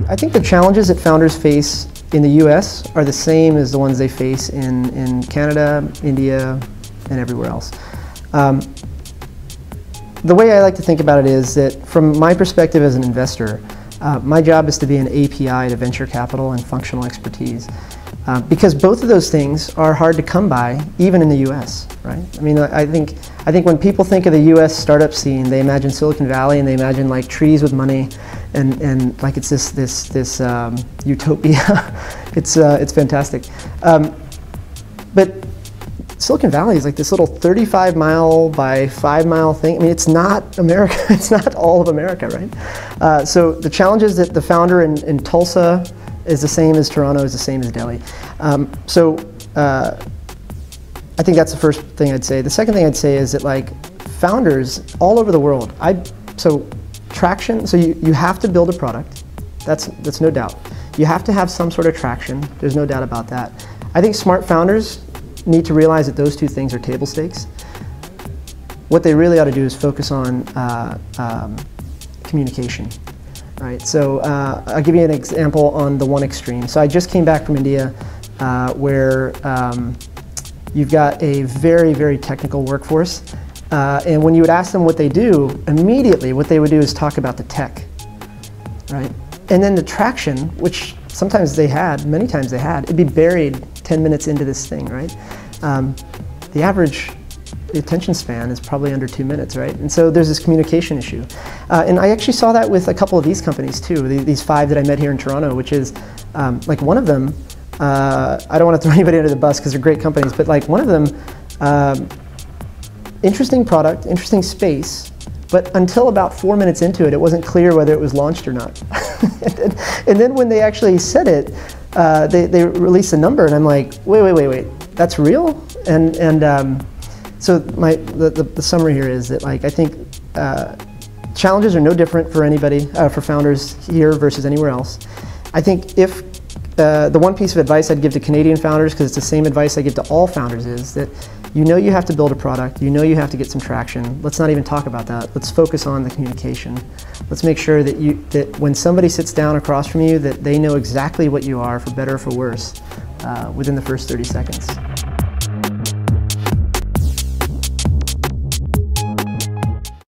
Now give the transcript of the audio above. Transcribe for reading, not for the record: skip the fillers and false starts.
I think the challenges that founders face in the US are the same as the ones they face in Canada, India, and everywhere else. The way I like to think about it is that from my perspective as an investor, my job is to be an API to venture capital and functional expertise. Because both of those things are hard to come by, even in the U.S., right? I mean, I think when people think of the U.S. startup scene, they imagine Silicon Valley and they imagine like trees with money, and like it's this utopia. It's fantastic, but Silicon Valley is like this little 35-mile by 5-mile thing. I mean, it's not America. It's not all of America, right? So the challenges that the founder in Tulsa is the same as Toronto, is the same as Delhi. I think that's the first thing I'd say. The second thing I'd say is that like founders all over the world, traction, so you have to build a product. That's no doubt. You have to have some sort of traction. There's no doubt about that. I think smart founders need to realize that those two things are table stakes. What they really ought to do is focus on communication. Right, so I'll give you an example on the one extreme. So I just came back from India where you've got a very, very technical workforce. And when you would ask them what they do, immediately what they would do is talk about the tech, right? And then the traction, which sometimes they had, many times they had, it'd be buried 10 minutes into this thing, right? The average attention span is probably under 2 minutes, right? And so there's this communication issue. And I actually saw that with a couple of these companies too, these 5 that I met here in Toronto, which is like one of them, I don't want to throw anybody under the bus because they're great companies, but like one of them, interesting product, interesting space, but until about 4 minutes into it, it wasn't clear whether it was launched or not. and then when they actually said it, they released a number and I'm like, wait, that's real? So the summary here is that like I think challenges are no different for anybody, for founders here versus anywhere else. I think if the one piece of advice I'd give to Canadian founders, because it's the same advice I give to all founders, is that you have to build a product, you have to get some traction. Let's not even talk about that. Let's focus on the communication. Let's make sure that when somebody sits down across from you, that they know exactly what you are, for better or for worse, within the first 30 seconds.